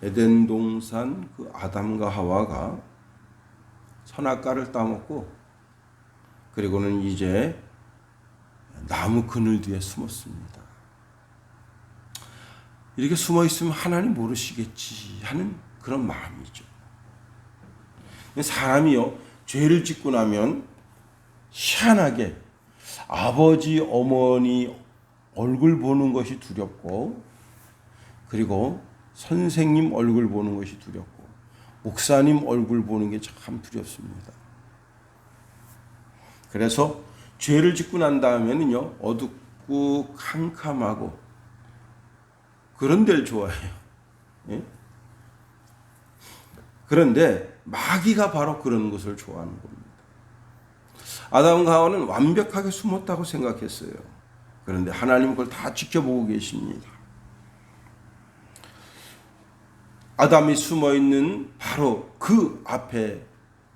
에덴 동산 그 아담과 하와가 선악과를 따먹고 그리고는 이제 나무 그늘 뒤에 숨었습니다. 이렇게 숨어 있으면 하나님 모르시겠지 하는 그런 마음이죠. 사람이요, 죄를 짓고 나면 희한하게 아버지, 어머니 얼굴 보는 것이 두렵고, 그리고 선생님 얼굴 보는 것이 두렵고, 목사님 얼굴 보는 게 참 두렵습니다. 그래서 죄를 짓고 난 다음에는요, 어둡고 캄캄하고 그런 데를 좋아해요. 예? 그런데 마귀가 바로 그런 것을 좋아하는 겁니다. 아담과 하와는 완벽하게 숨었다고 생각했어요. 그런데 하나님은 그걸 다 지켜보고 계십니다. 아담이 숨어 있는 바로 그 앞에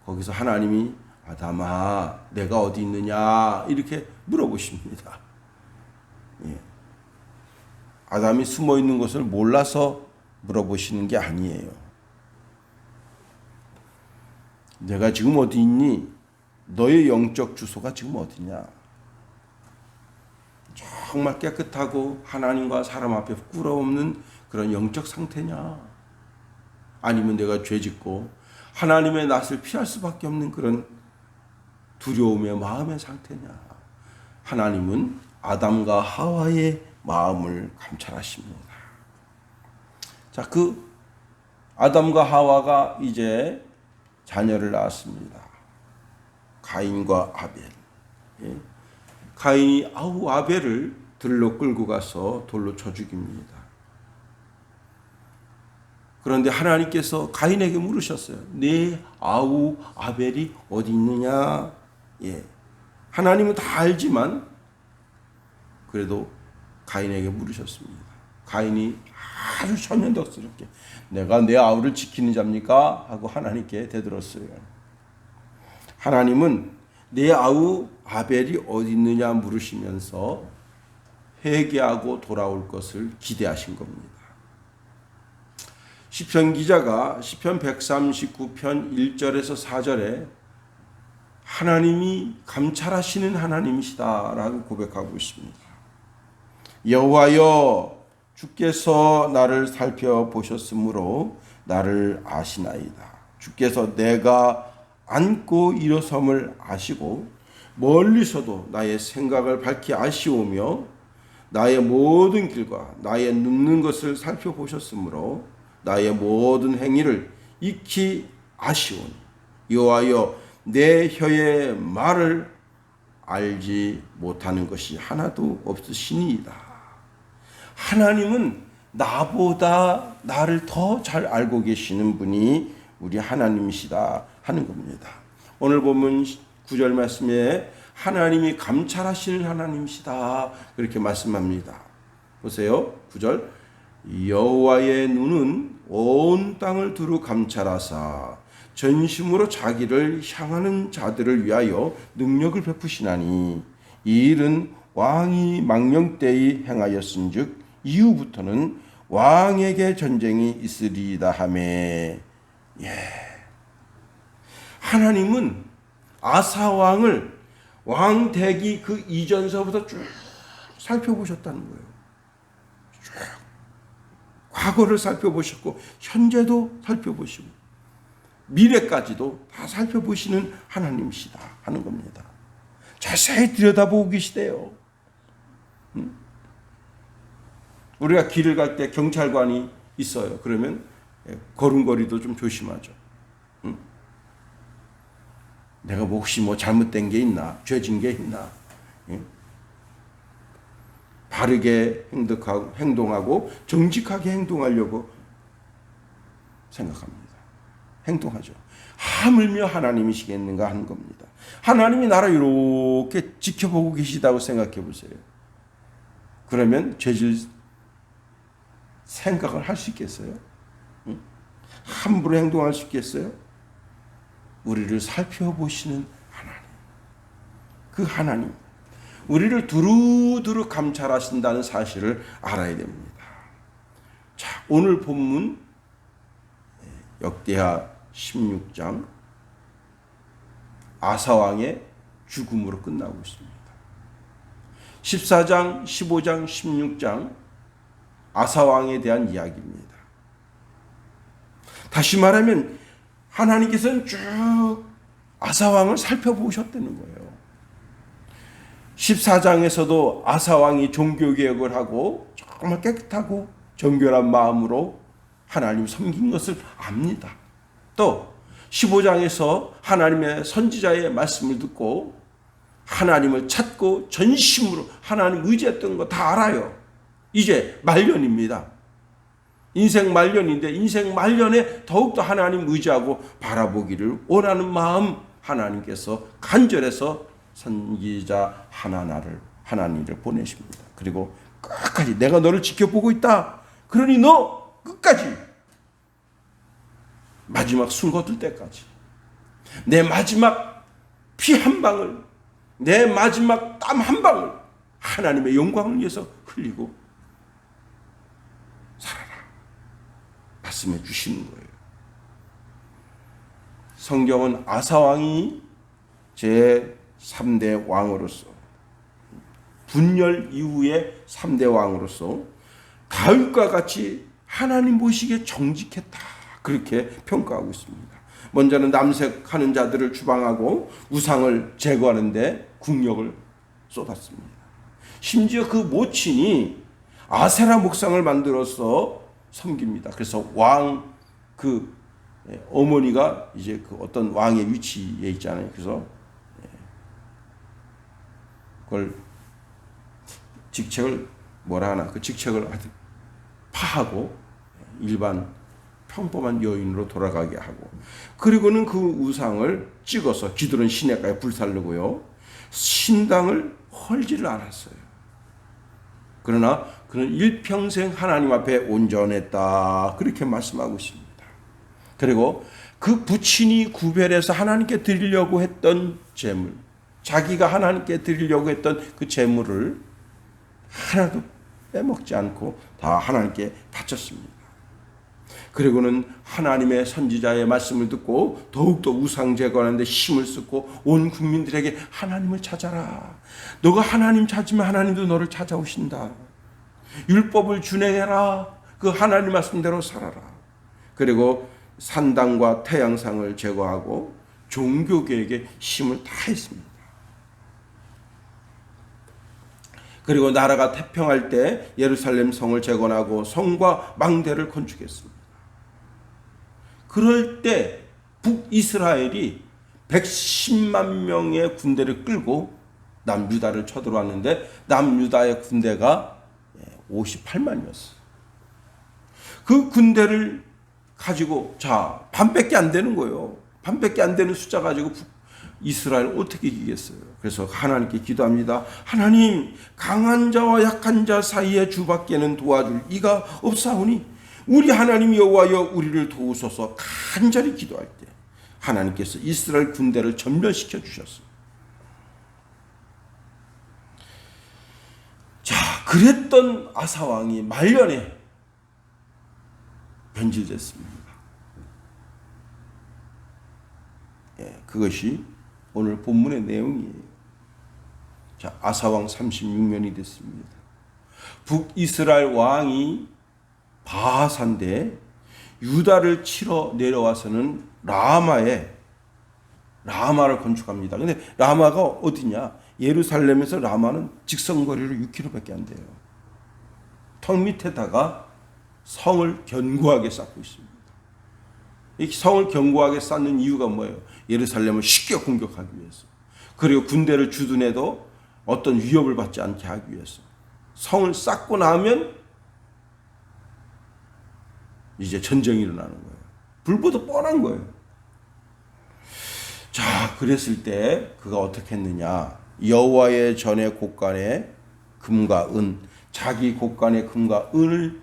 거기서 하나님이 아담아, 내가 어디 있느냐 이렇게 물어보십니다. 예. 아담이 숨어 있는 것을 몰라서 물어보시는 게 아니에요. 내가 지금 어디 있니? 너의 영적 주소가 지금 어디냐? 정말 깨끗하고 하나님과 사람 앞에 부끄러움없는 그런 영적 상태냐? 아니면 내가 죄짓고 하나님의 낯을 피할 수밖에 없는 그런 두려움의 마음의 상태냐? 하나님은 아담과 하와의 마음을 감찰하십니다. 자, 그 아담과 하와가 이제 자녀를 낳았습니다. 가인과 아벨. 예. 가인이 아벨을 들로 끌고 가서 돌로 쳐 죽입니다. 그런데 하나님께서 가인에게 물으셨어요. 네 아벨이 어디 있느냐? 예. 하나님은 다 알지만 그래도 가인에게 물으셨습니다. 가인이 아주 천연덕스럽게 내가 내 아우를 지키는 자입니까? 하고 하나님께 대들었어요. 하나님은 내 아우 아벨이 어디 있느냐 물으시면서 회개하고 돌아올 것을 기대하신 겁니다. 시편 기자가 시편 139편 1절에서 4절에 하나님이 감찰하시는 하나님이시다라고 고백하고 있습니다. 여호와여, 주께서 나를 살펴보셨으므로 나를 아시나이다. 주께서 내가 앉고 일어섬을 아시고 멀리서도 나의 생각을 밝히 아시오며 나의 모든 길과 나의 눕는 것을 살펴보셨으므로 나의 모든 행위를 익히 아시오니 여호와여, 내 혀의 말을 알지 못하는 것이 하나도 없으시니이다. 하나님은 나보다 나를 더 잘 알고 계시는 분이 우리 하나님이시다 하는 겁니다. 오늘 보면 9절 말씀에 하나님이 감찰하시는 하나님이시다 그렇게 말씀합니다. 보세요. 9절 여호와의 눈은 온 땅을 두루 감찰하사 전심으로 자기를 향하는 자들을 위하여 능력을 베푸시나니 이 일은 왕이 망령 때에 행하였은즉 이후부터는 왕에게 전쟁이 있으리이다 하매. 예. 하나님은 아사 왕을 왕 되기 그 이전서부터 쭉 살펴보셨다는 거예요. 쭉 과거를 살펴보셨고 현재도 살펴보시고 미래까지도 다 살펴보시는 하나님이시다 하는 겁니다. 자세히 들여다보고 계시대요. 우리가 길을 갈 때 경찰관이 있어요. 그러면 걸음걸이도 좀 조심하죠. 내가 혹시 잘못된 게 있나, 죄진 게 있나, 바르게 행동하고 정직하게 행동하려고 생각합니다. 행동하죠. 하물며 하나님이시겠는가 하는 겁니다. 하나님이 나를 이렇게 지켜보고 계시다고 생각해 보세요. 그러면 죄질 생각을 할 수 있겠어요? 함부로 행동할 수 있겠어요? 우리를 살펴보시는 하나님. 그 하나님. 우리를 두루두루 감찰하신다는 사실을 알아야 됩니다. 자, 오늘 본문 역대하 16장 아사왕의 죽음으로 끝나고 있습니다. 14장, 15장, 16장 아사왕에 대한 이야기입니다. 다시 말하면 하나님께서는 쭉 아사왕을 살펴보셨다는 거예요. 14장에서도 아사왕이 종교개혁을 하고 정말 깨끗하고 정결한 마음으로 하나님 섬긴 것을 압니다. 또 15장에서 하나님의 선지자의 말씀을 듣고 하나님을 찾고 전심으로 하나님 의지했던 거 다 알아요. 이제 말년입니다. 인생 말년인데 인생 말년에 더욱더 하나님 의지하고 바라보기를 원하는 마음 하나님께서 간절해서 선지자 하나니를 보내십니다. 그리고 끝까지 내가 너를 지켜보고 있다. 그러니 너 끝까지 마지막 숨 거둘 때까지 내 마지막 피 한 방울, 내 마지막 땀 한 방울 하나님의 영광을 위해서 흘리고 살아라 말씀해 주시는 거예요. 성경은 아사왕이 제 3대 왕으로서 분열 이후의 3대 왕으로서 다윗과 같이 하나님 보시기에 정직했다. 그렇게 평가하고 있습니다. 먼저는 남색하는 자들을 추방하고 우상을 제거하는데 국력을 쏟았습니다. 심지어 그 모친이 아세라 목상을 만들어서 섬깁니다. 그래서 왕 어머니가 이제 그 어떤 왕의 위치에 있잖아요. 그래서 그걸 직책을 뭐라 하나 그 직책을 파하고 일반 평범한 여인으로 돌아가게 하고 그리고는 그 우상을 찍어서 기드론 시내가에 불살르고요. 신당을 헐지를 않았어요. 그러나 그는 일평생 하나님 앞에 온전했다. 그렇게 말씀하고 있습니다. 그리고 그 부친이 구별해서 하나님께 드리려고 했던 제물, 자기가 하나님께 드리려고 했던 그 제물을 하나도 빼먹지 않고 다 하나님께 바쳤습니다. 그리고는 하나님의 선지자의 말씀을 듣고 더욱더 우상 제거하는 데 힘을 쓰고 온 국민들에게 하나님을 찾아라. 너가 하나님 찾으면 하나님도 너를 찾아오신다. 율법을 준행해라. 그 하나님 말씀대로 살아라. 그리고 산당과 태양상을 제거하고 종교계에게 힘을 다했습니다. 그리고 나라가 태평할 때 예루살렘 성을 재건하고 성과 망대를 건축했습니다. 그럴 때 북이스라엘이 110만 명의 군대를 끌고 남유다를 쳐들어왔는데 남유다의 군대가 58만이었어요. 그 군대를 가지고 반밖에 안 되는 거예요. 반밖에 안 되는 숫자 가지고 이스라엘 어떻게 이기겠어요? 그래서 하나님께 기도합니다. 하나님, 강한 자와 약한 자 사이에 주밖에는 도와줄 이가 없사오니 우리 하나님 여호와여 우리를 도우소서. 간절히 기도할 때 하나님께서 이스라엘 군대를 전멸시켜 주셨어요. 자, 그랬던 아사 왕이 말년에 변질됐습니다. 그것이 오늘 본문의 내용이에요. 자, 아사왕 36년이 됐습니다. 북이스라엘 왕이 바하사인데 유다를 치러 내려와서는 라마를 건축합니다. 근데 라마가 어디냐? 예루살렘에서 라마는 직선거리로 6km밖에 안 돼요. 턱 밑에다가 성을 견고하게 쌓고 있습니다. 이 성을 견고하게 쌓는 이유가 뭐예요? 예루살렘을 쉽게 공격하기 위해서. 그리고 군대를 주둔해도 어떤 위협을 받지 않게 하기 위해서. 성을 쌓고 나면 이제 전쟁이 일어나는 거예요. 불보듯 뻔한 거예요. 자, 그랬을 때 그가 어떻게 했느냐? 여호와의 전에 곳간에 금과 은, 자기 곳간에 금과 은을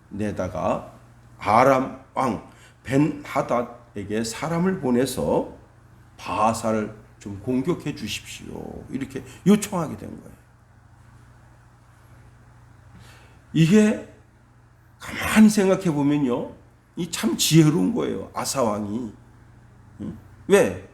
내다가 아람 왕 벤하닷에게 사람을 보내서 바하사를 좀 공격해 주십시오. 이렇게 요청하게 된 거예요. 이게 가만히 생각해 보면요, 이 참 지혜로운 거예요. 아사 왕이. 왜?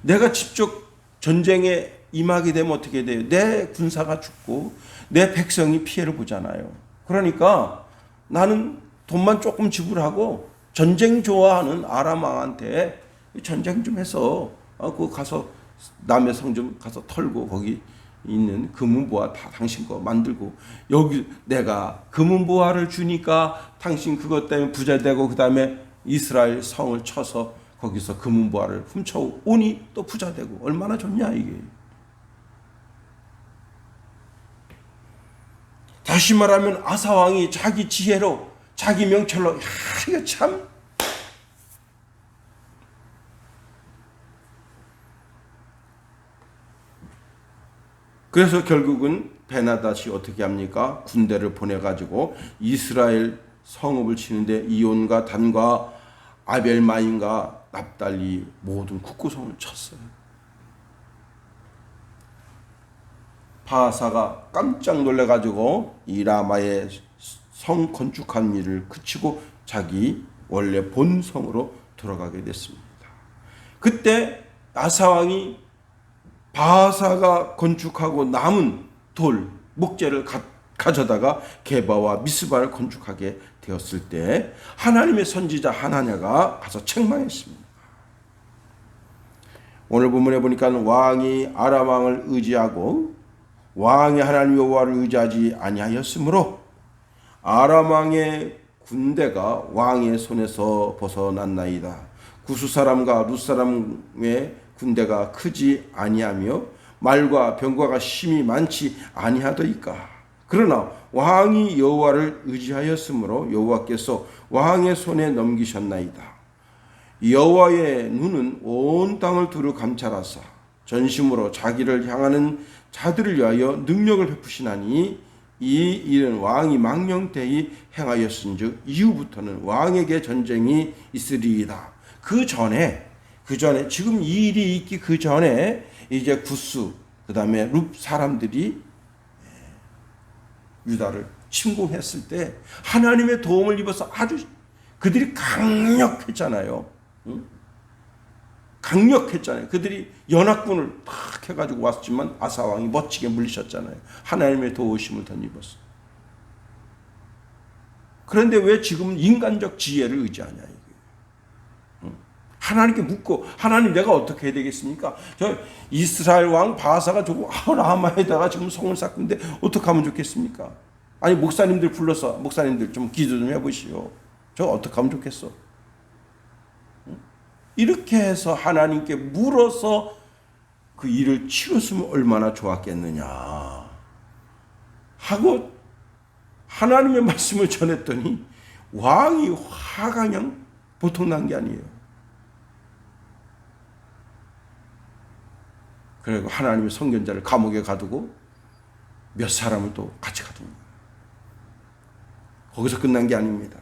내가 직접 전쟁에 임하게 되면 어떻게 돼요? 내 군사가 죽고 내 백성이 피해를 보잖아요. 그러니까 나는 돈만 조금 지불하고 전쟁 좋아하는 아람 왕한테 전쟁 좀 해서 그 가서 남의 성 좀 가서 털고 거기 있는 금은보화 다 당신 거 만들고 여기 내가 금은보화를 주니까 당신 그것 때문에 부자 되고 그 다음에 이스라엘 성을 쳐서 거기서 금은보화를 훔쳐오니 또 부자 되고 얼마나 좋냐 이게. 다시 말하면 아사 왕이 자기 지혜로 자기 명철로 이거 참 그래서 결국은 베나닷이 어떻게 합니까? 군대를 보내가지고 이스라엘 성읍을 치는데 이온과 단과 아벨마임과 납달리 모든 국구성을 쳤어요. 바하사가 깜짝 놀래가지고 이 라마의 성 건축한 일을 그치고 자기 원래 본성으로 돌아가게 됐습니다. 그때 아사왕이 바하사가 건축하고 남은 돌, 목재를 가져다가 게바와 미스바를 건축하게 되었을 때 하나님의 선지자 하나냐가 가서 책망했습니다. 오늘 본문에 보니까 왕이 아람 왕을 의지하고 왕이 하나님 여호와를 의지하지 아니하였으므로 아람 왕의 군대가 왕의 손에서 벗어났나이다. 구스 사람과 룻 사람의 군대가 크지 아니하며 말과 병과가 심히 많지 아니하더이까. 그러나 왕이 여호와를 의지하였으므로 여호와께서 왕의 손에 넘기셨나이다. 여호와의 눈은 온 땅을 두루 감찰하사 전심으로 자기를 향하는 자들을 위하여 능력을 베푸시나니 이 일은 왕이 망령되이 행하였은즉 이후부터는 왕에게 전쟁이 있으리이다. 그 전에 지금 이 일이 있기 그 전에 이제 구스 그다음에 룹 사람들이 유다를 침공했을 때 하나님의 도움을 입어서 아주 그들이 강력했잖아요. 강력했잖아요. 그들이 연합군을 탁 해가지고 왔지만 아사 왕이 멋지게 물리셨잖아요. 하나님의 도우심을 덧입었어. 그런데 왜 지금 인간적 지혜를 의지하냐 이게. 하나님께 묻고 하나님 내가 어떻게 해야 되겠습니까? 저 이스라엘 왕 바하사가 저거 라마에다가 지금 성을 쌓고 있는데 어떻게 하면 좋겠습니까? 아니 목사님들 불러서 목사님들 좀 기도 좀 해보시오. 저 어떻게 하면 좋겠어? 이렇게 해서 하나님께 물어서 그 일을 치렀으면 얼마나 좋았겠느냐 하고 하나님의 말씀을 전했더니 왕이 화가 그냥 보통 난 게 아니에요. 그리고 하나님의 선견자를 감옥에 가두고 몇 사람을 또 같이 가둔 거예요. 거기서 끝난 게 아닙니다.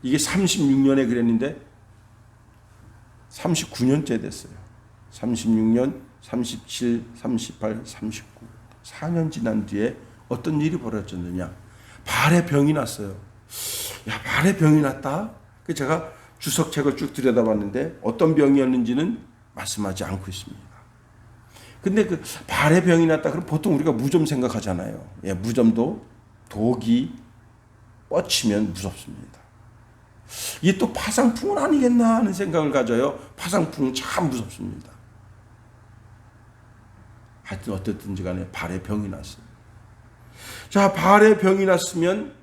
이게 36년에 그랬는데 39년째 됐어요. 36년, 37, 38, 39. 4년 지난 뒤에 어떤 일이 벌어졌느냐. 발에 병이 났어요. 야, 발에 병이 났다? 제가 주석책을 쭉 들여다봤는데 어떤 병이었는지는 말씀하지 않고 있습니다. 근데 그 발에 병이 났다 그럼 보통 우리가 무좀 생각하잖아요. 예, 무좀도 독이 뻗치면 무섭습니다. 이게 또 파상풍은 아니겠나 하는 생각을 가져요. 파상풍은 참 무섭습니다. 하여튼 어떻든지 간에 발에 병이 났어요. 자, 발에 병이 났으면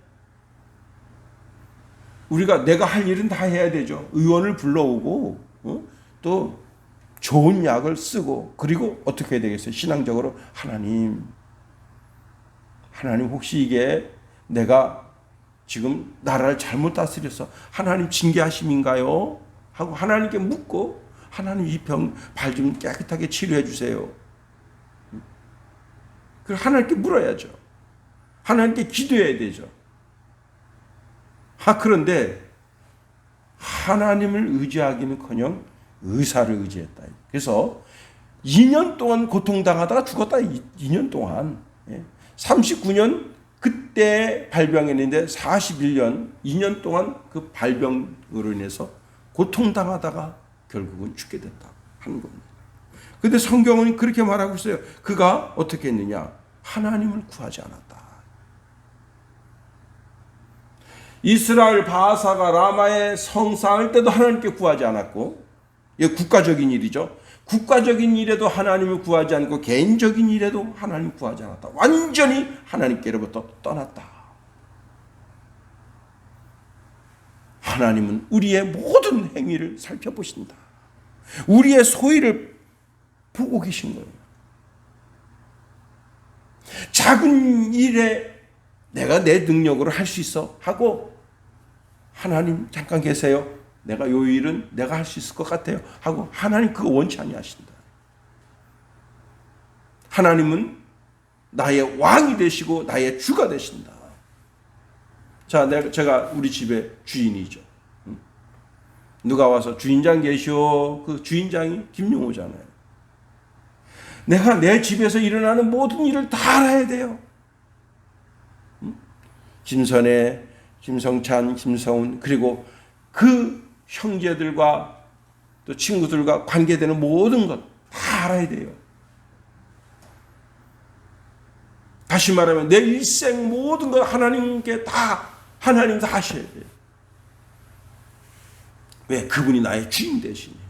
우리가 내가 할 일은 다 해야 되죠. 의원을 불러오고 또 좋은 약을 쓰고 그리고 어떻게 해야 되겠어요? 신앙적으로 하나님 혹시 이게 내가 지금 나라를 잘못 다스려서 하나님 징계하심인가요? 하고 하나님께 묻고 하나님 이 병 발 좀 깨끗하게 치료해 주세요. 그리고 하나님께 물어야죠. 하나님께 기도해야 되죠. 그런데 하나님을 의지하기는커녕 의사를 의지했다. 그래서 2년 동안 고통당하다가 죽었다. 2년 동안 39년 그때 발병했는데 41년, 2년 동안 그 발병으로 인해서 고통당하다가 결국은 죽게 됐다 하는 겁니다. 근데 성경은 그렇게 말하고 있어요. 그가 어떻게 했느냐? 하나님을 구하지 않았다. 이스라엘 바사가 라마에 성 쌓을 때도 하나님께 구하지 않았고, 이게 국가적인 일이죠. 국가적인 일에도 하나님을 구하지 않고 개인적인 일에도 하나님을 구하지 않았다. 완전히 하나님께로부터 떠났다. 하나님은 우리의 모든 행위를 살펴보신다. 우리의 소위를 보고 계신 거예요. 작은 일에 내가 내 능력으로 할 수 있어 하고, 하나님 잠깐 계세요. 내가 요 일은 내가 할 수 있을 것 같아요 하고, 하나님 그거 원치 아니하신다. 하나님은 나의 왕이 되시고 나의 주가 되신다. 자, 제가 우리 집의 주인이죠. 누가 와서 주인장 계시오. 그 주인장이 김용호잖아요. 내가 내 집에서 일어나는 모든 일을 다 알아야 돼요. 김선혜, 김성찬, 김성훈, 그리고 그 형제들과 또 친구들과 관계되는 모든 것 다 알아야 돼요. 다시 말하면 내 일생 모든 것 하나님께 하나님 다 하셔야 돼요. 왜? 그분이 나의 주인 되시니까.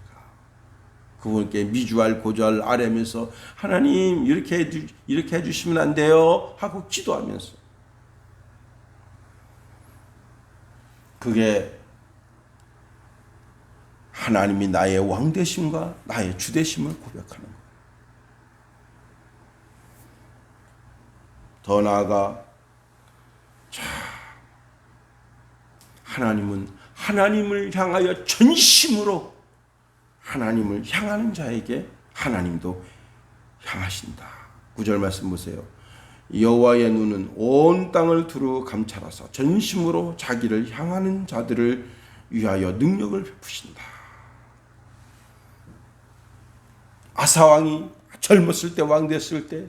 그분께 미주알 고주알 아뢰면서 하나님 이렇게 해주시면 안 돼요 하고 기도하면서, 그게 하나님이 나의 왕 되심과 나의 주 되심을 고백하는 거예요. 더 나아가 하나님은 하나님을 향하여 전심으로 하나님을 향하는 자에게 하나님도 향하신다. 9절 말씀 보세요. 여호와의 눈은 온 땅을 두루 감찰하사 전심으로 자기를 향하는 자들을 위하여 능력을 베푸신다. 아사 왕이 젊었을 때, 왕 됐을 때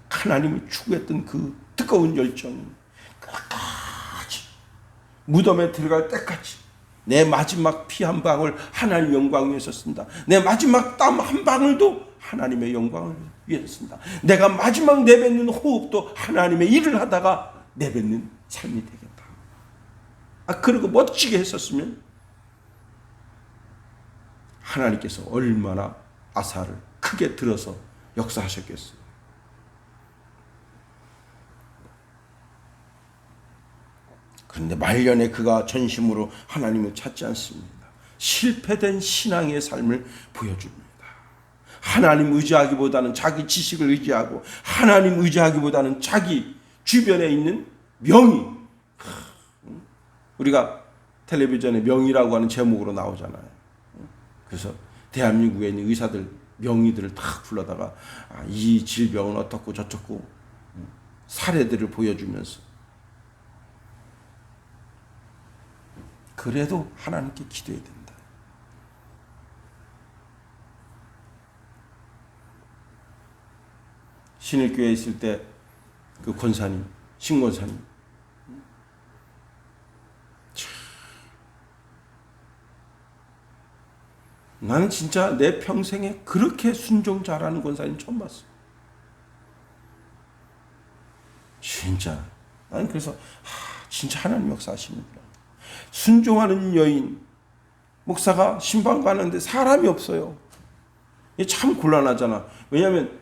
하나님을 추구했던 그 뜨거운 열정이 끝까지, 무덤에 들어갈 때까지 내 마지막 피 한 방울 하나님 영광 위해서 쓴다. 내 마지막 땀 한 방울도 하나님의 영광을 위해서 쓴다. 내가 마지막 내뱉는 호흡도 하나님의 일을 하다가 내뱉는 삶이 되겠다. 그리고 멋지게 했었으면 하나님께서 얼마나 아사를 크게 들어서 역사하셨겠어요. 그런데 말년에 그가 전심으로 하나님을 찾지 않습니다. 실패된 신앙의 삶을 보여줍니다. 하나님 의지하기보다는 자기 지식을 의지하고, 하나님 의지하기보다는 자기 주변에 있는 명의. 우리가 텔레비전에 명의라고 하는 제목으로 나오잖아요. 그래서 대한민국에 있는 의사들 명의들을 딱 불러다가 이 질병은 어떻고 저쩌고 사례들을 보여주면서, 그래도 하나님께 기도해야 된다. 신일교회에 있을 때 그 권사님, 신권사님, 나는 진짜 내 평생에 그렇게 순종 잘하는 권사님 처음 봤어. 진짜 나는 그래서 진짜 하나님 역사하시는구나. 순종하는 여인 목사가 신방 가는데 사람이 없어요. 이게 참 곤란하잖아. 왜냐하면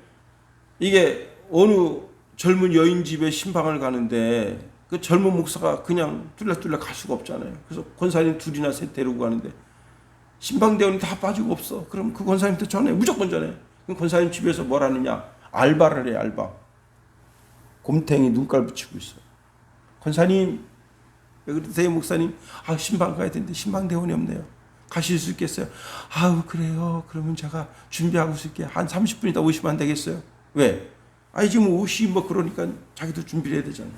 이게 어느 젊은 여인 집에 신방을 가는데 그 젊은 목사가 그냥 뚫레뚫레 갈 수가 없잖아요. 그래서 권사님 둘이나 셋 데리고 가는데 신방대원이 다 빠지고 없어. 그럼 그 권사님한테 전해. 무조건 전해. 그럼 권사님 집에서 뭘 하느냐? 알바를 해. 알바. 곰탱이 눈깔 붙이고 있어. 권사님, 왜 그러세요 목사님? 신방 가야 되는데 신방대원이 없네요. 가실 수 있겠어요? 그래요. 그러면 제가 준비하고 있을게요. 한 30분 있다 오시면 안 되겠어요? 왜? 지금 옷이 그러니까 자기도 준비를 해야 되잖아요.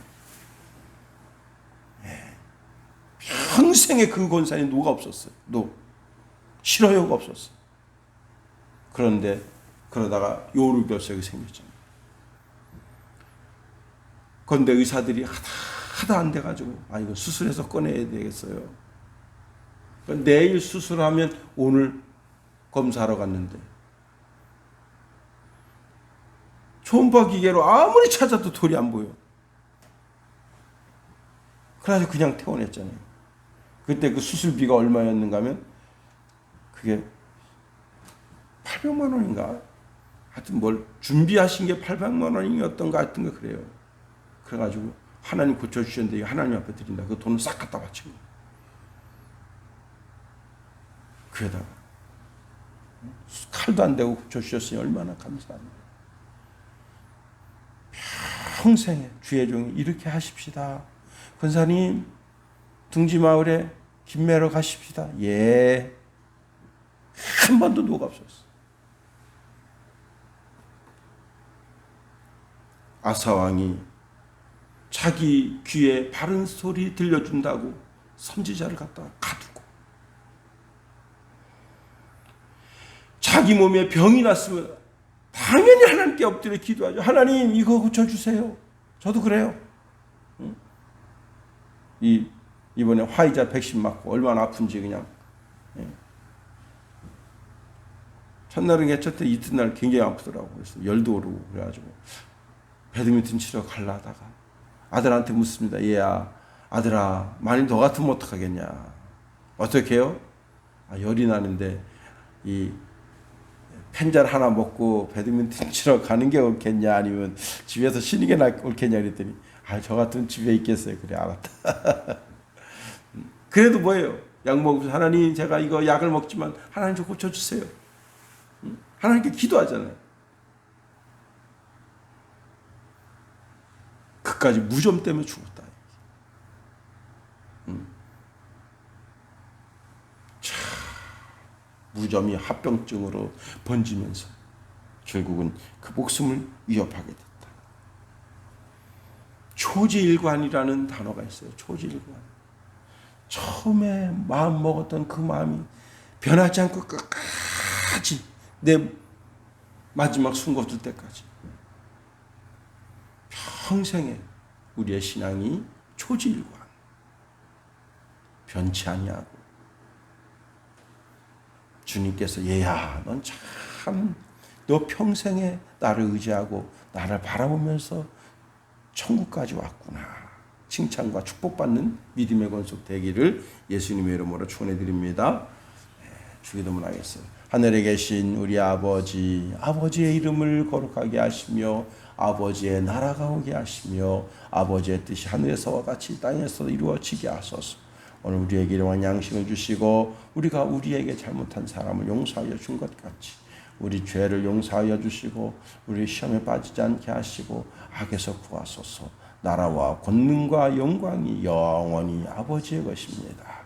평생에 그 권사님 노가 없었어요. 실어요가 없었어요. 그런데 그러다가 요르결석이 생겼잖아요. 그런데 의사들이 하다 안 돼가지고 이거 수술해서 꺼내야 되겠어요. 내일 수술하면 오늘 검사하러 갔는데 초음파 기계로 아무리 찾아도 돌이 안 보여. 그래서 그냥 퇴원했잖아요. 그때 그 수술비가 얼마였는가 하면 그게 800만 원인가? 하여튼 뭘 준비하신 게 800만 원이었던가 하여튼 거 그래요. 그래가지고 하나님 고쳐주셨는데 하나님 앞에 드린다. 그 돈을 싹 갖다 바친 거예요. 그에다가 칼도 안 대고 고쳐주셨으니 얼마나 감사합니다. 평생에 주의 종이 이렇게 하십시다. 권사님 둥지마을에 김매러 가십시다. 예. 한 번도 노가 없었어. 아사왕이 자기 귀에 바른 소리 들려준다고 선지자를 갖다가 가두고 자기 몸에 병이 났으면 당연히 하나님께 엎드려 기도하죠. 하나님 이거 고쳐주세요. 저도 그래요. 이번에 화이자 백신 맞고 얼마나 아픈지 그냥 첫날은 괜찮대 이튿날 굉장히 아프더라고. 그래서 열도 오르고 그래가지고 배드민턴 치러 가려다가 아들한테 묻습니다. 얘야 아들아 많이 너 같으면 어떡하겠냐. 어떻게 해요? 열이 나는데 이 펜잘 하나 먹고 배드민턴 치러 가는 게 옳겠냐 아니면 집에서 쉬는 게 옳겠냐 그랬더니 저 같으면 집에 있겠어요. 그래 알았다. 그래도 뭐예요? 약 먹으면서 하나님 제가 이거 약을 먹지만 하나님 좀 고쳐주세요. 하나님께 기도하잖아요. 그까지 무좀 때문에 죽었다. 무좀이 합병증으로 번지면서 결국은 그 목숨을 위협하게 됐다. 초지일관이라는 단어가 있어요. 초지일관. 처음에 마음 먹었던 그 마음이 변하지 않고 끝까지 내 마지막 숨 거둘 때까지 평생에 우리의 신앙이 초지일관 변치 아니하고 주님께서 얘야 넌 참 너 평생에 나를 의지하고 나를 바라보면서 천국까지 왔구나. 칭찬과 축복받는 믿음의 권속 되기를 예수님의 이름으로 축원해드립니다. 주기도문 하겠어요. 하늘에 계신 우리 아버지, 아버지의 이름을 거룩하게 하시며 아버지의 나라가 오게 하시며 아버지의 뜻이 하늘에서와 같이 땅에서 이루어지게 하소서. 오늘 우리에게 일용할 양식을 주시고 우리가 우리에게 잘못한 사람을 용서하여 준 것 같이 우리 죄를 용서하여 주시고 우리 시험에 빠지지 않게 하시고 악에서 구하소서. 나라와 권능과 영광이 영원히 아버지의 것입니다.